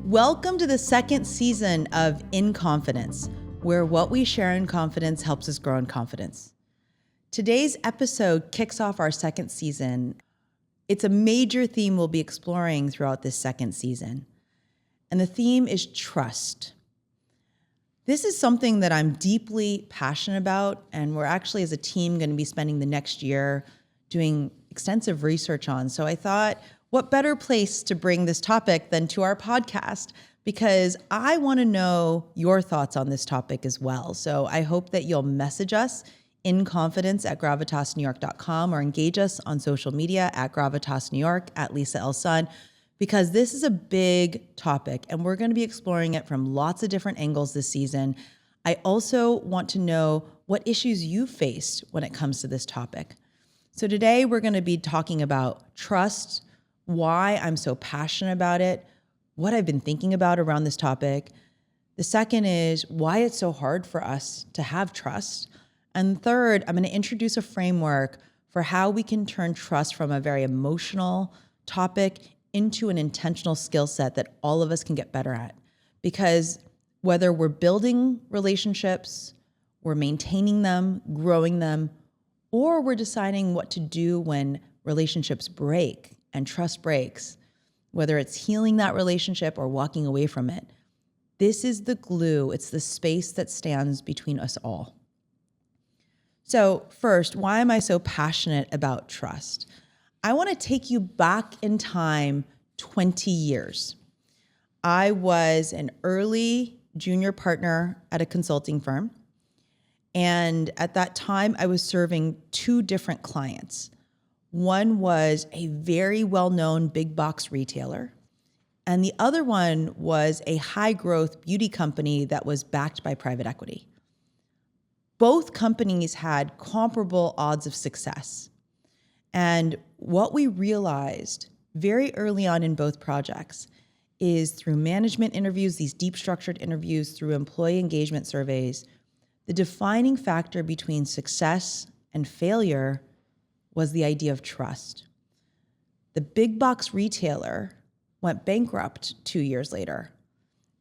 Welcome to the second season of In Confidence, where what we share in confidence helps us grow in confidence. Today's episode kicks off our second season. It's a major theme we'll be exploring throughout this second season. And the theme is trust. This is something that I'm deeply passionate about, and we're actually as a team going to be spending the next year doing extensive research on. So I thought, what better place to bring this topic than to our podcast? Because I want to know your thoughts on this topic as well. So I hope that you'll message us in confidence at gravitasnewyork.com or engage us on social media at gravitasnewyork, at Lisa L. Sun, because this is a big topic and we're going to be exploring it from lots of different angles this season. I also want to know what issues you faced when it comes to this topic. So today we're going to be talking about trust, why I'm so passionate about it, what I've been thinking about around this topic. The second is why it's so hard for us to have trust. And third, I'm going to introduce a framework for how we can turn trust from a very emotional topic into an intentional skill set that all of us can get better at. Because whether we're building relationships, we're maintaining them, growing them, or we're deciding what to do when relationships break and trust breaks, whether it's healing that relationship or walking away from it, this is the glue. It's the space that stands between us all. So first, why am I so passionate about trust? I want to take you back in time 20 years. I was an early junior partner at a consulting firm. And at that time, I was serving two different clients. One was a very well-known big box retailer, and the other one was a high-growth beauty company that was backed by private equity. Both companies had comparable odds of success. And what we realized very early on in both projects is through management interviews, these deep structured interviews, through employee engagement surveys, the defining factor between success and failure was the idea of trust. The big box retailer went bankrupt 2 years later,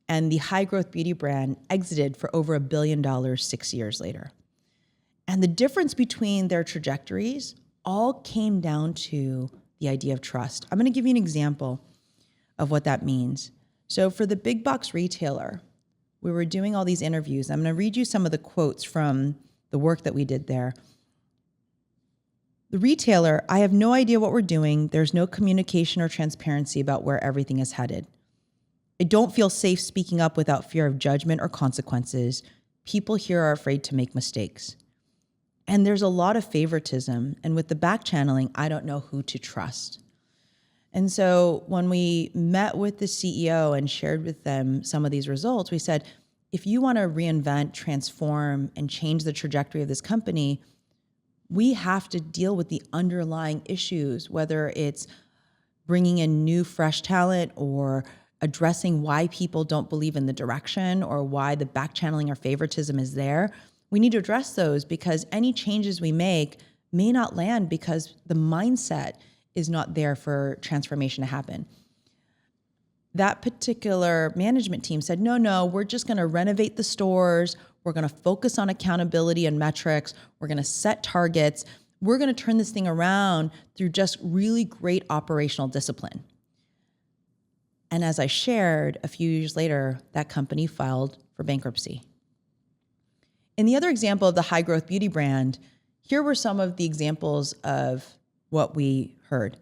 and the high growth beauty brand exited for over $1 billion 6 years later. And the difference between their trajectories all came down to the idea of trust. I'm going to give you an example of what that means. So for the big box retailer, we were doing all these interviews. I'm going to read you some of the quotes from the work that we did there. The retailer, I have no idea what we're doing. There's no communication or transparency about where everything is headed. I don't feel safe speaking up without fear of judgment or consequences. People here are afraid to make mistakes. And there's a lot of favoritism. And with the back channeling, I don't know who to trust. And so when we met with the CEO and shared with them some of these results, we said, if you want to reinvent, transform, and change the trajectory of this company, we have to deal with the underlying issues, whether it's bringing in new, fresh talent or addressing why people don't believe in the direction or why the back channeling or favoritism is there. We need to address those because any changes we make may not land because the mindset is not there for transformation to happen. That particular management team said, no, we're just going to renovate the stores. We're going to focus on accountability and metrics. We're going to set targets. We're going to turn this thing around through just really great operational discipline. And as I shared, a few years later, that company filed for bankruptcy. In the other example of the high growth beauty brand, here were some of the examples of what we heard.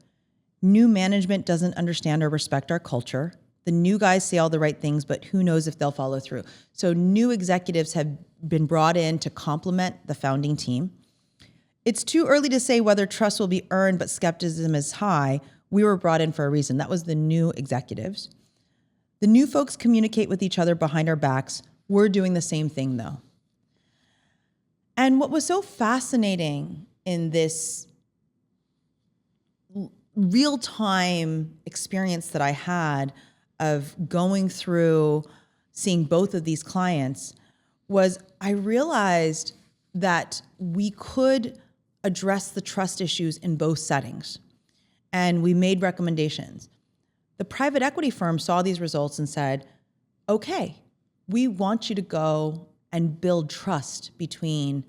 New management doesn't understand or respect our culture. The new guys say all the right things, but who knows if they'll follow through. So new executives have been brought in to complement the founding team. It's too early to say whether trust will be earned, but skepticism is high. We were brought in for a reason. That was the new executives. The new folks communicate with each other behind our backs. We're doing the same thing though. And what was so fascinating in this real-time experience that I had of going through seeing both of these clients was I realized that we could address the trust issues in both settings. And we made recommendations. The private equity firm saw these results and said, okay, we want you to go and build trust between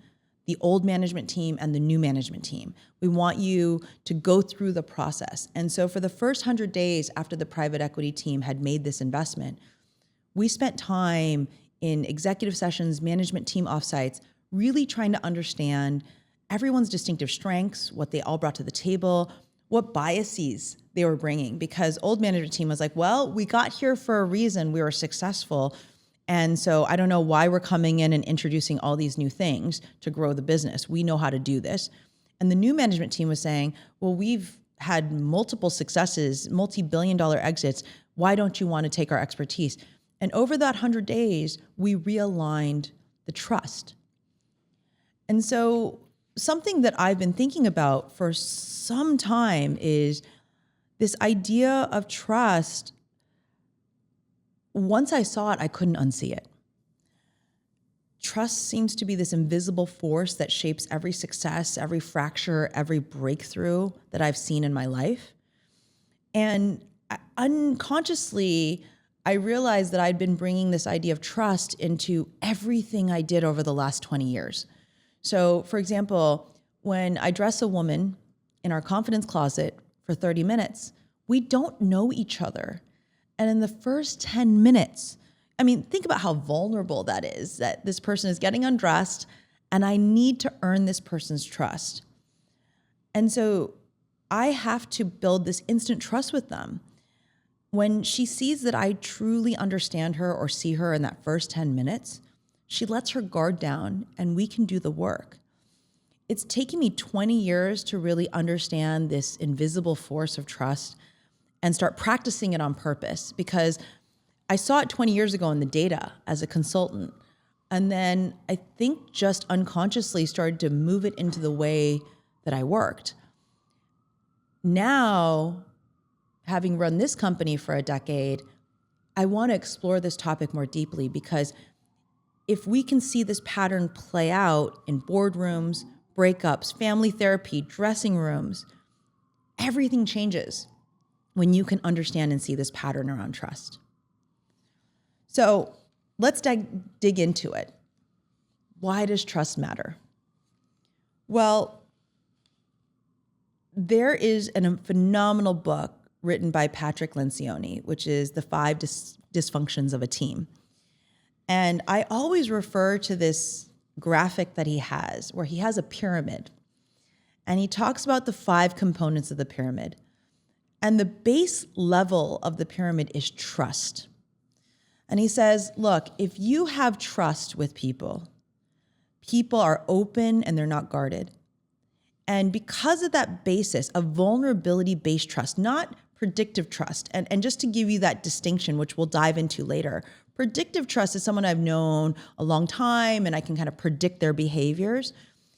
the old management team and the new management team. We want you to go through the process. And so for the first 100 days after the private equity team had made this investment, we spent time in executive sessions, management team offsites, really trying to understand everyone's distinctive strengths, what they all brought to the table, what biases they were bringing. Because old management team was like, well, we got here for a reason, we were successful. And so I don't know why we're coming in and introducing all these new things to grow the business. We know how to do this. And the new management team was saying, well, we've had multiple successes, multi-billion-dollar exits. Why don't you want to take our expertise? And over that 100 days, we realigned the trust. And so something that I've been thinking about for some time is this idea of trust. Once I saw it, I couldn't unsee it. Trust seems to be this invisible force that shapes every success, every fracture, every breakthrough that I've seen in my life. And unconsciously, I realized that I'd been bringing this idea of trust into everything I did over the last 20 years. So, for example, when I dress a woman in our confidence closet for 30 minutes, we don't know each other. And in the first 10 minutes, I mean, think about how vulnerable that is, that this person is getting undressed and I need to earn this person's trust. And so I have to build this instant trust with them. When she sees that I truly understand her or see her in that first 10 minutes, she lets her guard down and we can do the work. It's taken me 20 years to really understand this invisible force of trust and start practicing it on purpose, because I saw it 20 years ago in the data as a consultant. And then I think just unconsciously started to move it into the way that I worked. Now, having run this company for a decade, I want to explore this topic more deeply, because if we can see this pattern play out in boardrooms, breakups, family therapy, dressing rooms, everything changes when you can understand and see this pattern around trust. So let's dig into it. Why does trust matter? Well, there is a phenomenal book written by Patrick Lencioni, which is The 5 Dysfunctions of a Team. And I always refer to this graphic that he has, where he has a pyramid. And he talks about the 5 components of the pyramid. And the base level of the pyramid is trust. And he says, look, if you have trust with people, people are open and they're not guarded. And because of that basis of vulnerability-based trust, not predictive trust, and just to give you that distinction, which we'll dive into later, predictive trust is someone I've known a long time and I can kind of predict their behaviors.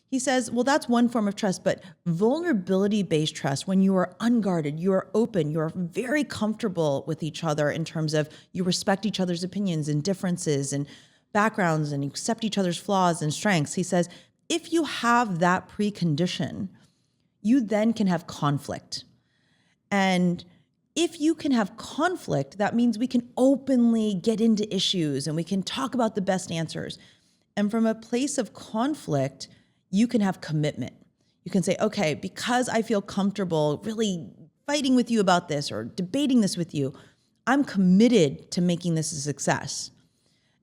He says, well, that's one form of trust, but vulnerability-based trust, when you are unguarded, you are open, you're very comfortable with each other in terms of you respect each other's opinions and differences and backgrounds and you accept each other's flaws and strengths. He says, if you have that precondition, you then can have conflict. And if you can have conflict, that means we can openly get into issues and we can talk about the best answers. And from a place of conflict, you can have commitment. You can say, okay, because I feel comfortable really fighting with you about this or debating this with you, I'm committed to making this a success.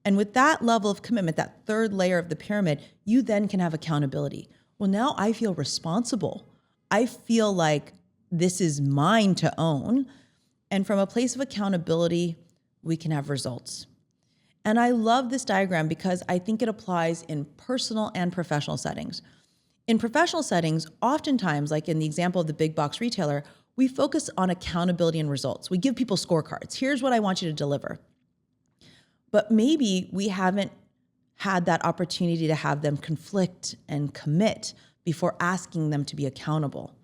And with that level of commitment, that third layer of the pyramid, you then can have accountability. Well, now I feel responsible. I feel like this is mine to own. And from a place of accountability, we can have results. And I love this diagram because I think it applies in personal and professional settings. In professional settings, oftentimes, like in the example of the big box retailer, we focus on accountability and results. We give people scorecards. Here's what I want you to deliver. But maybe we haven't had that opportunity to have them conflict and commit before asking them to be accountable.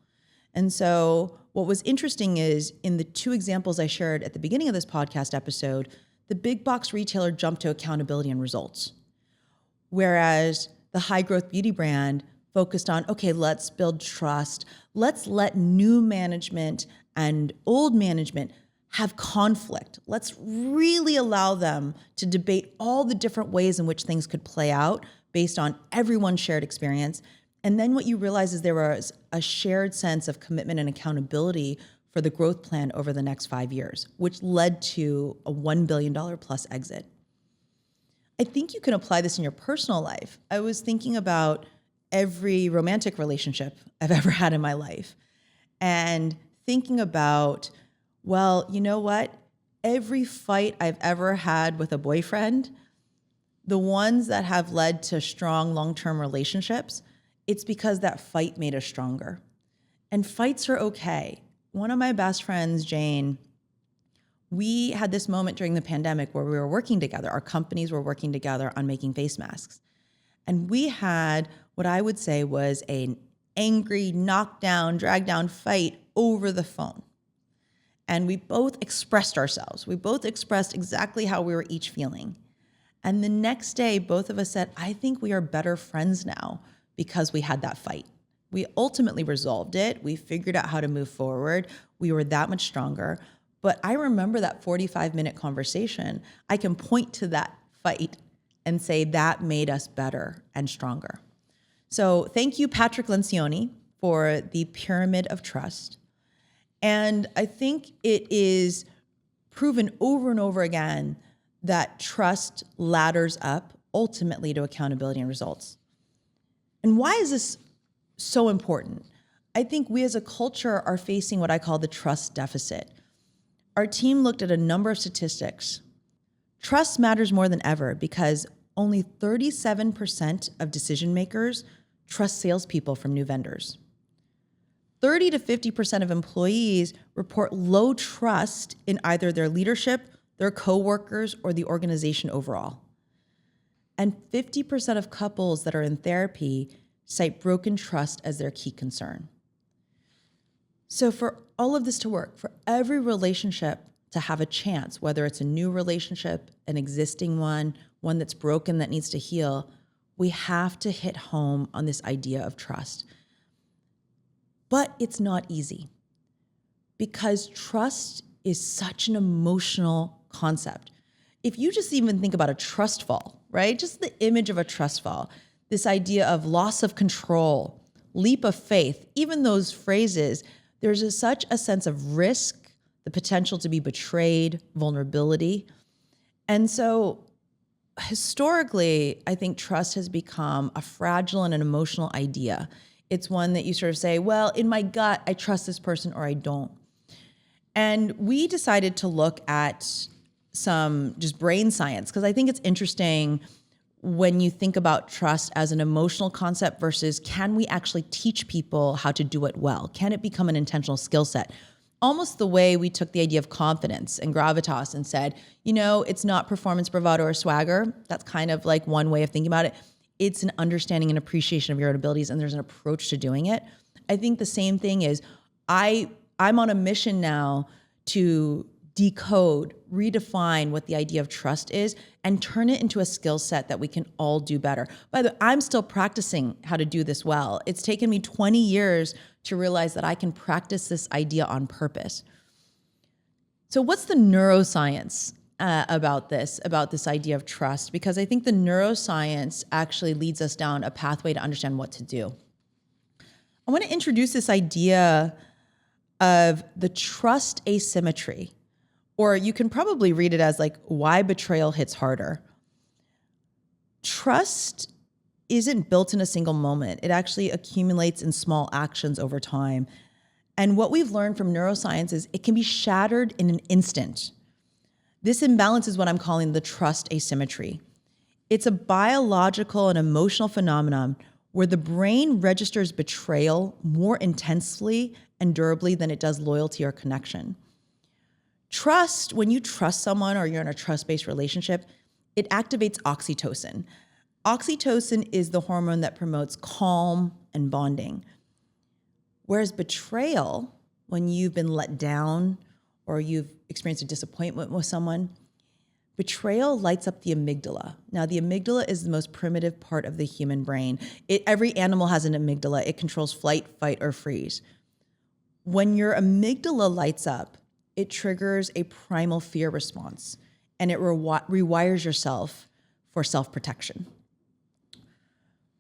And so what was interesting is in the 2 examples I shared at the beginning of this podcast episode, the big box retailer jumped to accountability and results. Whereas the high growth beauty brand focused on, okay, let's build trust. Let's let new management and old management have conflict. Let's really allow them to debate all the different ways in which things could play out based on everyone's shared experience. And then what you realize is there was a shared sense of commitment and accountability for the growth plan over the next 5 years, which led to a $1 billion plus exit. I think you can apply this in your personal life. I was thinking about every romantic relationship I've ever had in my life and thinking about, well, you know what? Every fight I've ever had with a boyfriend, the ones that have led to strong long-term relationships, it's because that fight made us stronger. And fights are okay. One of my best friends, Jane, we had this moment during the pandemic where we were working together. Our companies were working together on making face masks. And we had what I would say was an angry, knockdown, drag down fight over the phone. And we both expressed ourselves. We both expressed exactly how we were each feeling. And the next day, both of us said, I think we are better friends now because we had that fight. We ultimately resolved it. We figured out how to move forward. We were that much stronger. But I remember that 45-minute conversation. I can point to that fight and say that made us better and stronger. So thank you, Patrick Lencioni, for the Pyramid of Trust. And I think it is proven over and over again that trust ladders up ultimately to accountability and results. And why is this so important? I think we as a culture are facing what I call the trust deficit. Our team looked at a number of statistics. Trust matters more than ever because only 37% of decision makers trust salespeople from new vendors. 30 to 50% of employees report low trust in either their leadership, their coworkers, or the organization overall. And 50% of couples that are in therapy cite broken trust as their key concern. So for all of this to work, for every relationship to have a chance, whether it's a new relationship, an existing one that's broken that needs to heal, we have to hit home on this idea of trust. But it's not easy because trust is such an emotional concept. If you just even think about a trust fall, right? Just the image of a trust fall, this idea of loss of control, leap of faith, even those phrases, there's such a sense of risk, the potential to be betrayed, vulnerability. And so historically, I think trust has become a fragile and an emotional idea. It's one that you sort of say, well, in my gut, I trust this person or I don't. And we decided to look at some just brain science because I think it's interesting when you think about trust as an emotional concept versus can we actually teach people how to do it well? Can it become an intentional skill set? Almost the way we took the idea of confidence and gravitas and said, you know, it's not performance, bravado, or swagger. That's kind of like one way of thinking about it. It's an understanding and appreciation of your own abilities, and there's an approach to doing it. I think the same thing is I'm on a mission now to decode, redefine what the idea of trust is and turn it into a skill set that we can all do better. By the way, I'm still practicing how to do this well. It's taken me 20 years to realize that I can practice this idea on purpose. So what's the neuroscience about this idea of trust? Because I think the neuroscience actually leads us down a pathway to understand what to do. I want to introduce this idea of the trust asymmetry, or you can probably read it as like why betrayal hits harder. Trust isn't built in a single moment. It actually accumulates in small actions over time. And what we've learned from neuroscience is it can be shattered in an instant. This imbalance is what I'm calling the trust asymmetry. It's a biological and emotional phenomenon where the brain registers betrayal more intensely and durably than it does loyalty or connection. Trust, when you trust someone or you're in a trust-based relationship, it activates oxytocin. Oxytocin is the hormone that promotes calm and bonding. Whereas betrayal, when you've been let down or you've experienced a disappointment with someone, betrayal lights up the amygdala. Now, the amygdala is the most primitive part of the human brain. Every animal has an amygdala. It controls flight, fight, or freeze. When your amygdala lights up, it triggers a primal fear response, and it rewires yourself for self-protection.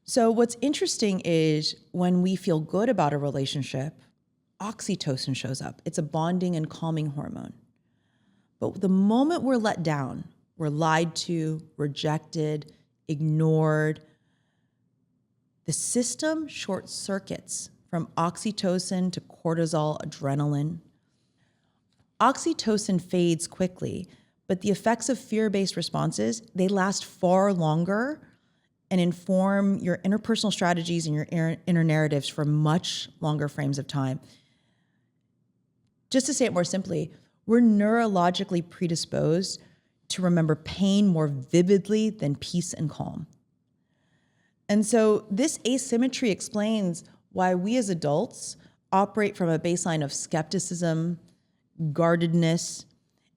So what's interesting is when we feel good about a relationship, oxytocin shows up. It's a bonding and calming hormone. But the moment we're let down, we're lied to, rejected, ignored, the system short circuits from oxytocin to cortisol, adrenaline. Oxytocin fades quickly, but the effects of fear-based responses, they last far longer and inform your interpersonal strategies and your inner narratives for much longer frames of time. Just to say it more simply, we're neurologically predisposed to remember pain more vividly than peace and calm. And so this asymmetry explains why we as adults operate from a baseline of skepticism, guardedness,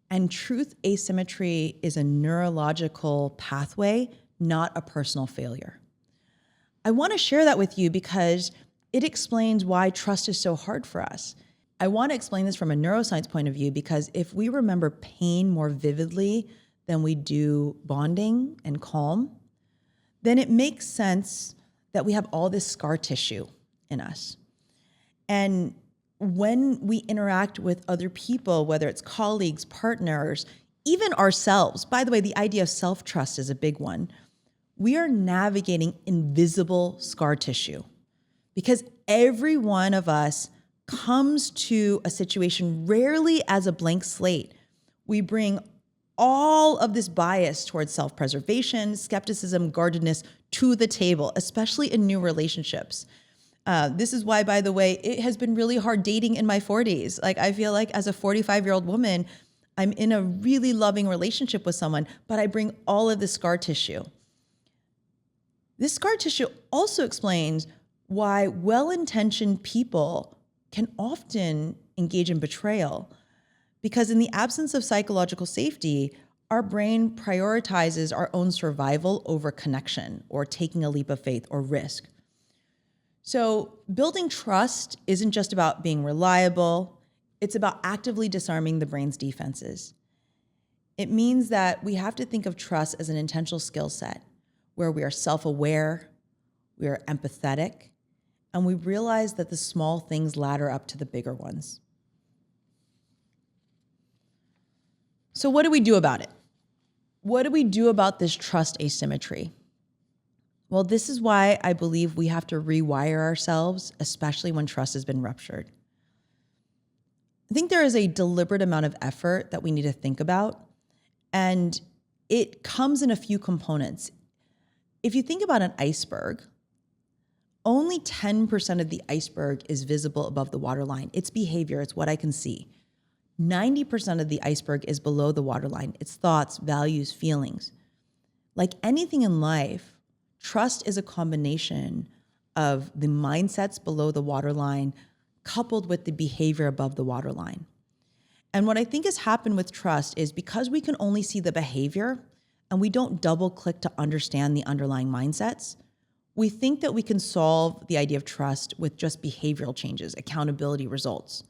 and truth asymmetry is a neurological pathway, not a personal failure. I want to share that with you because it explains why trust is so hard for us. I want to explain this from a neuroscience point of view because if we remember pain more vividly than we do bonding and calm, then it makes sense that we have all this scar tissue in us. And when we interact with other people, whether it's colleagues, partners, even ourselves, by the way, the idea of self-trust is a big one. We are navigating invisible scar tissue because every one of us comes to a situation rarely as a blank slate. We bring all of this bias towards self-preservation, skepticism, guardedness to the table, especially in new relationships. This is why, by the way, it has been really hard dating in my 40s. Like, I feel like as a 45-year-old woman, I'm in a really loving relationship with someone, but I bring all of this scar tissue. This scar tissue also explains why well-intentioned people can often engage in betrayal, because in the absence of psychological safety, our brain prioritizes our own survival over connection or taking a leap of faith or risk. So building trust isn't just about being reliable, it's about actively disarming the brain's defenses. It means that we have to think of trust as an intentional skill set where we are self-aware, we are empathetic, and we realize that the small things ladder up to the bigger ones. So what do we do about it? What do we do about this trust asymmetry? Well, this is why I believe we have to rewire ourselves, especially when trust has been ruptured. I think there is a deliberate amount of effort that we need to think about, and it comes in a few components. If you think about an iceberg, only 10% of the iceberg is visible above the waterline. It's behavior, it's what I can see. 90% of the iceberg is below the waterline. It's thoughts, values, feelings. Like anything in life, trust is a combination of the mindsets below the waterline coupled with the behavior above the waterline. And what I think has happened with trust is because we can only see the behavior and we don't double click to understand the underlying mindsets, we think that we can solve the idea of trust with just behavioral changes, accountability, results.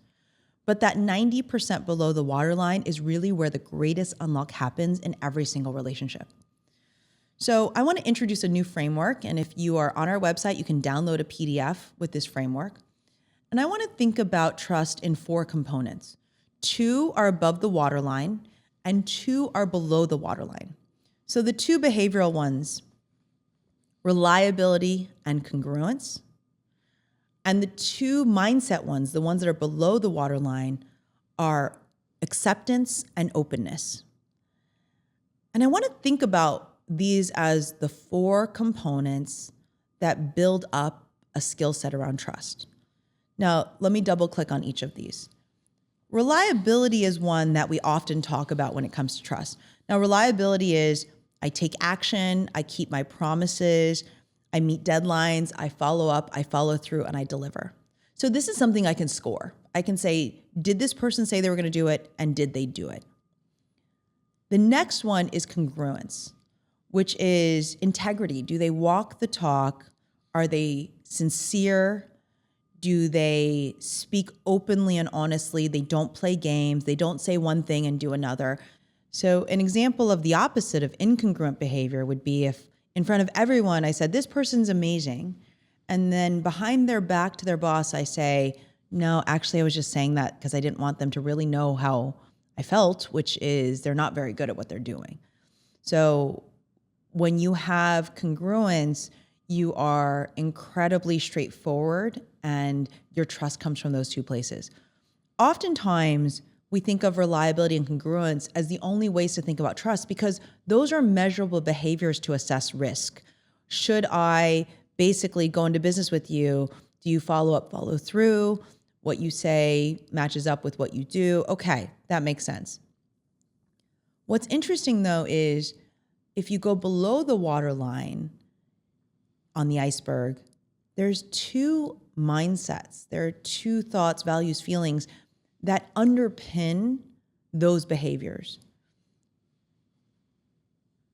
But that 90% below the waterline is really where the greatest unlock happens in every single relationship. So I want to introduce a new framework. And if you are on our website, you can download a PDF with this framework. And I want to think about trust in 4 components. 2 are above the waterline and 2 are below the waterline. So the 2 behavioral ones, reliability and congruence. And the 2 mindset ones, the ones that are below the waterline, are acceptance and openness. And I want to think about these as the 4 components that build up a skill set around trust. Now, let me double click on each of these. Reliability is one that we often talk about when it comes to trust. Now, reliability is I take action, I keep my promises, I meet deadlines, I follow up, I follow through, and I deliver. So this is something I can score. I can say, did this person say they were going to do it, and did they do it? The next one is congruence, which is integrity. Do they walk the talk? Are they sincere? Do they speak openly and honestly? They don't play games. They don't say one thing and do another. So an example of the opposite of incongruent behavior would be if in front of everyone I said, this person's amazing. And then behind their back to their boss, I say, no, actually, I was just saying that because I didn't want them to really know how I felt, which is they're not very good at what they're doing. So when you have congruence, you are incredibly straightforward and your trust comes from those two places. Oftentimes, we think of reliability and congruence as the only ways to think about trust because those are measurable behaviors to assess risk. Should I basically go into business with you? Do you follow up, follow through? What you say matches up with what you do? Okay, that makes sense. What's interesting though is if you go below the waterline on the iceberg, there's two mindsets. There are two thoughts, values, feelings that underpin those behaviors.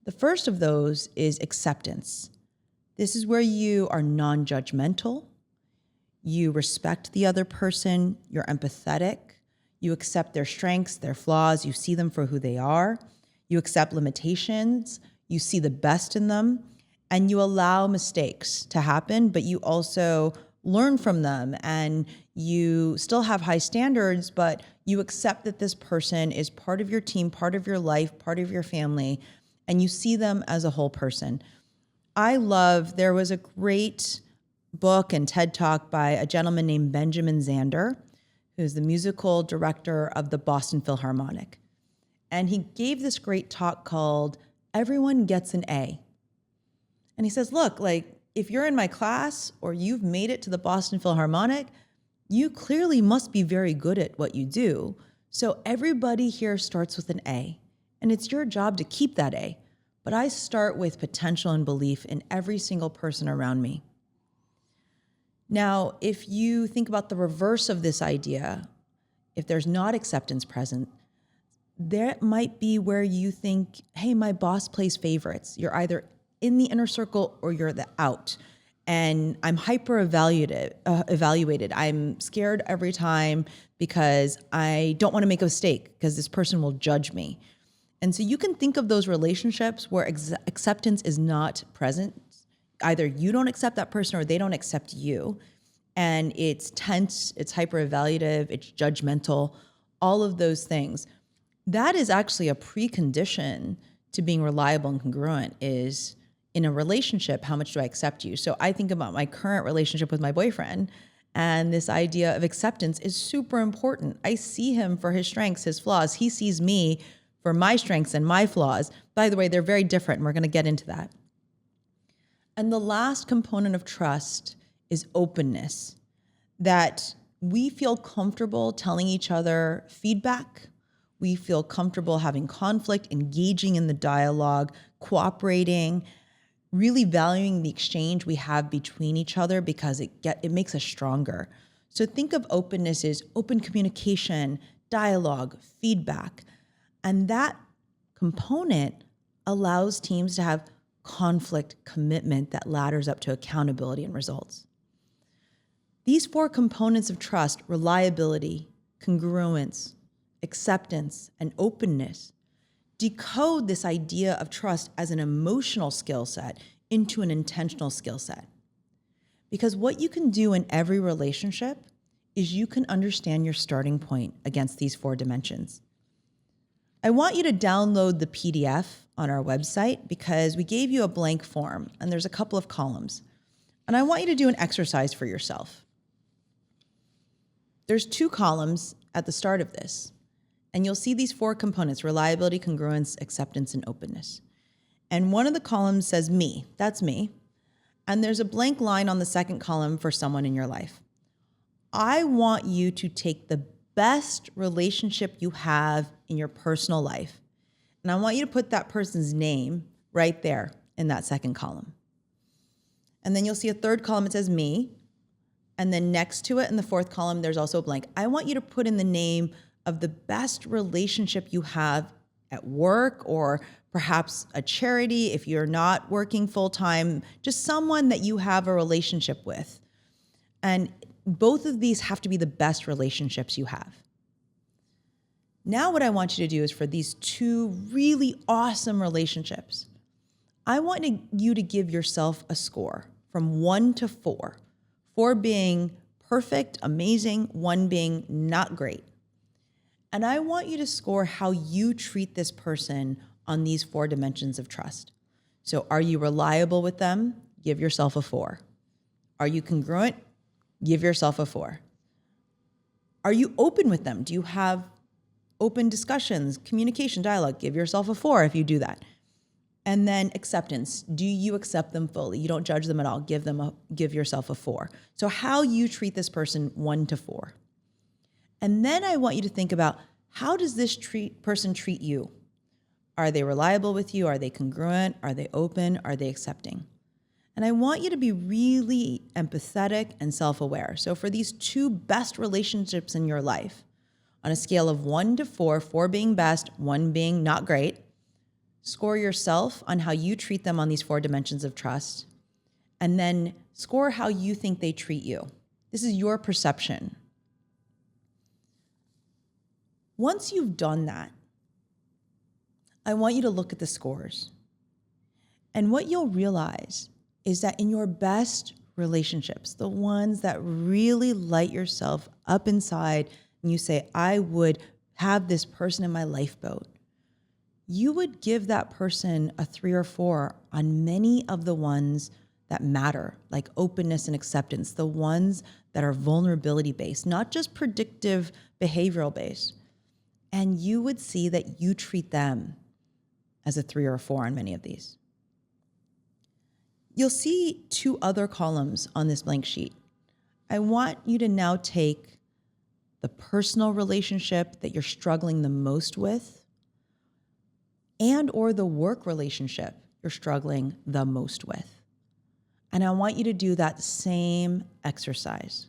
The first of those is acceptance. This is where you are non-judgmental. You respect the other person. You're empathetic. You accept their strengths, their flaws. You see them for who they are. You accept limitations. You see the best in them. And you allow mistakes to happen, but you also learn from them and you still have high standards, but you accept that this person is part of your team, part of your life, part of your family, and you see them as a whole person. There was a great book and TED Talk by a gentleman named Benjamin Zander, who's the musical director of the Boston Philharmonic. And he gave this great talk called Everyone Gets an A. And he says, look, if you're in my class or you've made it to the Boston Philharmonic, you clearly must be very good at what you do. So everybody here starts with an A, and it's your job to keep that A. But I start with potential and belief in every single person around me. Now, if you think about the reverse of this idea, if there's not acceptance present, that might be where you think, hey, my boss plays favorites. You're either in the inner circle or you're the out. And I'm hyper evaluated. I'm scared every time because I don't want to make a mistake because this person will judge me. And so you can think of those relationships where acceptance is not present. Either you don't accept that person or they don't accept you. And it's tense, it's hyper evaluative, it's judgmental, all of those things. That is actually a precondition to being reliable and congruent is in a relationship, how much do I accept you? So I think about my current relationship with my boyfriend, and this idea of acceptance is super important. I see him for his strengths, his flaws. He sees me for my strengths and my flaws. By the way, they're very different, and we're going to get into that. And the last component of trust is openness, that we feel comfortable telling each other feedback. We feel comfortable having conflict, engaging in the dialogue, cooperating, really valuing the exchange we have between each other because it makes us stronger. So think of openness as open communication, dialogue, feedback. And that component allows teams to have conflict commitment that ladders up to accountability and results. These four components of trust, reliability, congruence, acceptance, and openness, decode this idea of trust as an emotional skill set into an intentional skill set. Because what you can do in every relationship is you can understand your starting point against these four dimensions. I want you to download the PDF on our website because we gave you a blank form and there's a couple of columns. And I want you to do an exercise for yourself. There's 2 columns at the start of this. And you'll see these 4 components: reliability, congruence, acceptance, and openness. And one of the columns says me, that's me. And there's a blank line on the second column for someone in your life. I want you to take the best relationship you have in your personal life. And I want you to put that person's name right there in that second column. And then you'll see a third column, it says me. And then next to it in the fourth column, there's also a blank. I want you to put in the name of the best relationship you have at work, or perhaps a charity if you're not working full time, just someone that you have a relationship with. And both of these have to be the best relationships you have. Now what I want you to do is for these two really awesome relationships, I want you to give yourself a score from 1 to 4. 4 being perfect, amazing, 1 being not great. And I want you to score how you treat this person on these 4 dimensions of trust. So are you reliable with them? Give yourself a 4. Are you congruent? Give yourself a 4. Are you open with them? Do you have open discussions, communication, dialogue? Give yourself a 4 if you do that. And then acceptance. Do you accept them fully? You don't judge them at all. Give yourself a 4. So how you treat this person, 1 to 4. And then I want you to think about, how does this person treat you? Are they reliable with you? Are they congruent? Are they open? Are they accepting? And I want you to be really empathetic and self-aware. So for these 2 best relationships in your life, on a scale of 1 to 4, 4 being best, 1 being not great, score yourself on how you treat them on these 4 dimensions of trust, and then score how you think they treat you. This is your perception. Once you've done that, I want you to look at the scores. And what you'll realize is that in your best relationships, the ones that really light yourself up inside, and you say, I would have this person in my lifeboat, you would give that person a 3 or 4 on many of the ones that matter, like openness and acceptance, the ones that are vulnerability-based, not just predictive behavioral-based. And you would see that you treat them as a 3 or a 4 on many of these. You'll see 2 other columns on this blank sheet. I want you to now take the personal relationship that you're struggling the most with, and or the work relationship you're struggling the most with. And I want you to do that same exercise.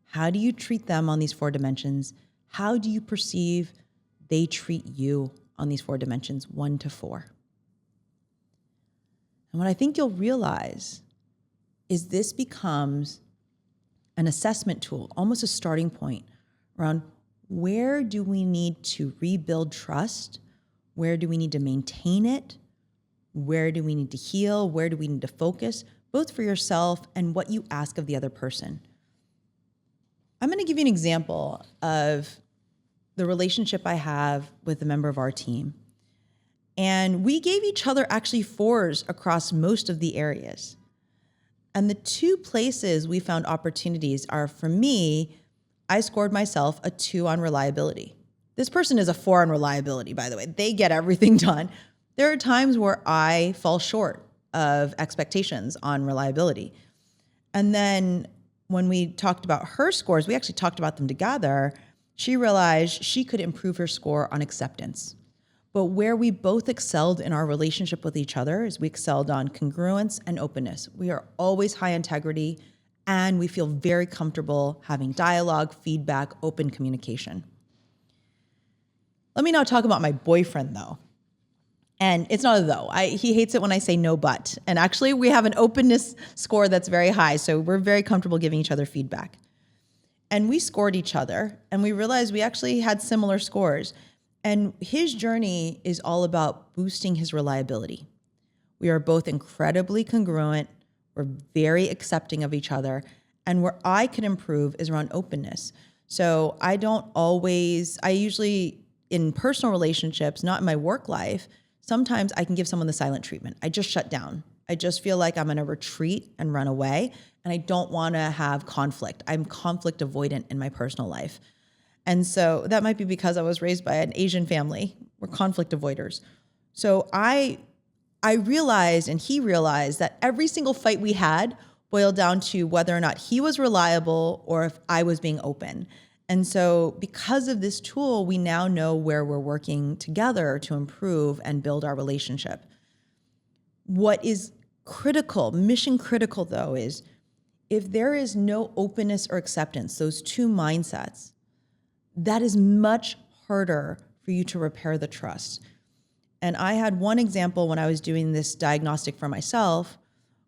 How do you treat them on these 4 dimensions? How do you perceive they treat you on these 4 dimensions, 1 to 4? And what I think you'll realize is this becomes an assessment tool, almost a starting point around where do we need to rebuild trust? Where do we need to maintain it? Where do we need to heal? Where do we need to focus, both for yourself and what you ask of the other person? I'm going to give you an example of the relationship I have with a member of our team. And we gave each other actually 4s across most of the areas. And the 2 places we found opportunities are, for me, I scored myself a 2 on reliability. This person is a 4 on reliability, by the way. They get everything done. There are times where I fall short of expectations on reliability. And then when we talked about her scores, we actually talked about them together. She realized she could improve her score on acceptance. But where we both excelled in our relationship with each other is we excelled on congruence and openness. We are always high integrity, and we feel very comfortable having dialogue, feedback, open communication. Let me now talk about my boyfriend, though. And it's not a though. He hates it when I say no but. And actually, we have an openness score that's very high, so we're very comfortable giving each other feedback. And we scored each other, and we realized we actually had similar scores. And his journey is all about boosting his reliability. We are both incredibly congruent. We're very accepting of each other. And where I can improve is around openness. So I usually, in personal relationships, not in my work life, sometimes I can give someone the silent treatment. I just shut down. I just feel like I'm going to retreat and run away. And I don't want to have conflict. I'm conflict avoidant in my personal life. And so that might be because I was raised by an Asian family. We're conflict avoiders. So I realized, and he realized, that every single fight we had boiled down to whether or not he was reliable or if I was being open. And so because of this tool, we now know where we're working together to improve and build our relationship. What is critical, mission critical though, is if there is no openness or acceptance, those 2 mindsets, that is much harder for you to repair the trust. And I had one example when I was doing this diagnostic for myself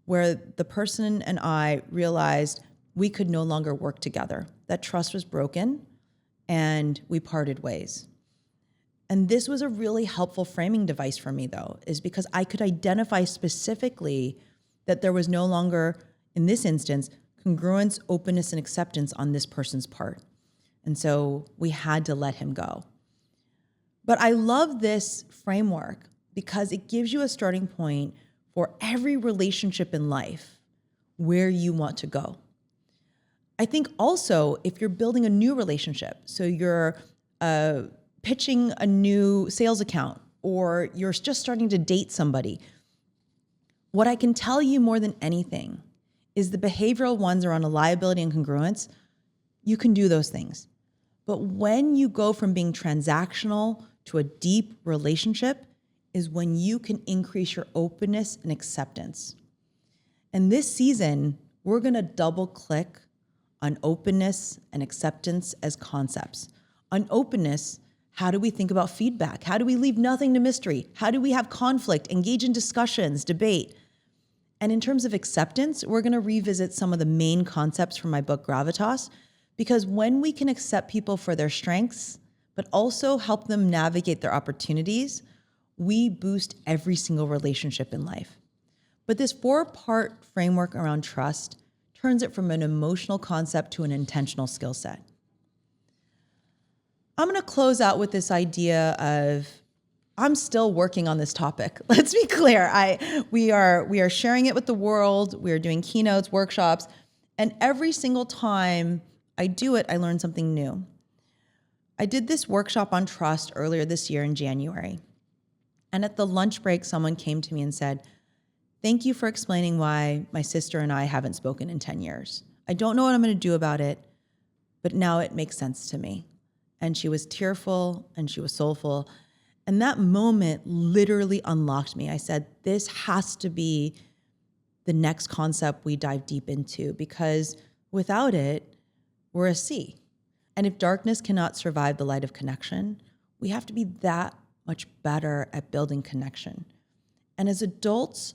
where the person and I realized we could no longer work together. That trust was broken and we parted ways. And this was a really helpful framing device for me, though, is because I could identify specifically that there was no longer, in this instance, congruence, openness, and acceptance on this person's part. And so we had to let him go. But I love this framework because it gives you a starting point for every relationship in life where you want to go. I think also if you're building a new relationship, so you're pitching a new sales account or you're just starting to date somebody, what I can tell you more than anything is the behavioral ones around reliability and congruence, you can do those things. But when you go from being transactional to a deep relationship is when you can increase your openness and acceptance. And this season, we're gonna double click on openness and acceptance as concepts. On openness, how do we think about feedback? How do we leave nothing to mystery? How do we have conflict, engage in discussions, debate? And in terms of acceptance, we're gonna revisit some of the main concepts from my book, Gravitas, because when we can accept people for their strengths, but also help them navigate their opportunities, we boost every single relationship in life. But this 4-part framework around trust turns it from an emotional concept to an intentional skill set. I'm gonna close out with this idea of, I'm still working on this topic. Let's be clear, we are sharing it with the world, we are doing keynotes, workshops, and every single time I do it, I learn something new. I did this workshop on trust earlier this year in January. And at the lunch break, someone came to me and said, "Thank you for explaining why my sister and I haven't spoken in 10 years. I don't know what I'm gonna do about it, but now it makes sense to me." And she was tearful and she was soulful. And that moment literally unlocked me. I said, this has to be the next concept we dive deep into, because without it, we're a sea. And if darkness cannot survive the light of connection, we have to be that much better at building connection. And as adults,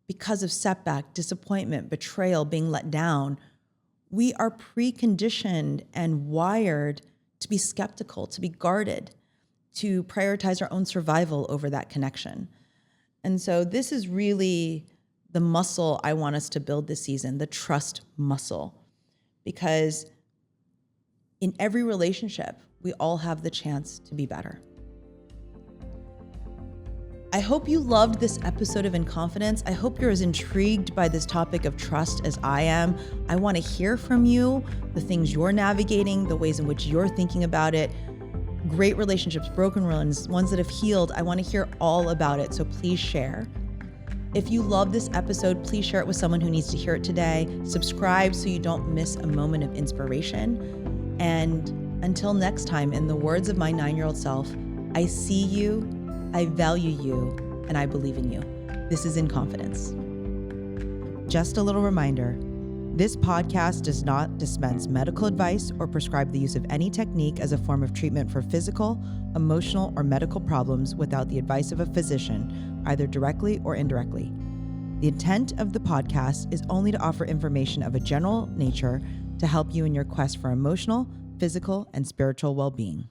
because of setback, disappointment, betrayal, being let down, we are preconditioned and wired to be skeptical, to be guarded, to prioritize our own survival over that connection. And so this is really the muscle I want us to build this season, the trust muscle. Because in every relationship, we all have the chance to be better. I hope you loved this episode of In Confidence. I hope you're as intrigued by this topic of trust as I am. I want to hear from you, the things you're navigating, the ways in which you're thinking about it. Great relationships, broken ones, ones that have healed. I want to hear all about it, so please share. If you love this episode, please share it with someone who needs to hear it today. Subscribe so you don't miss a moment of inspiration. And until next time, in the words of my 9-year-old self, I see you, I value you, and I believe in you. This is In Confidence. Just a little reminder, this podcast does not dispense medical advice or prescribe the use of any technique as a form of treatment for physical, emotional, or medical problems without the advice of a physician, either directly or indirectly. The intent of the podcast is only to offer information of a general nature to help you in your quest for emotional, physical, and spiritual well-being.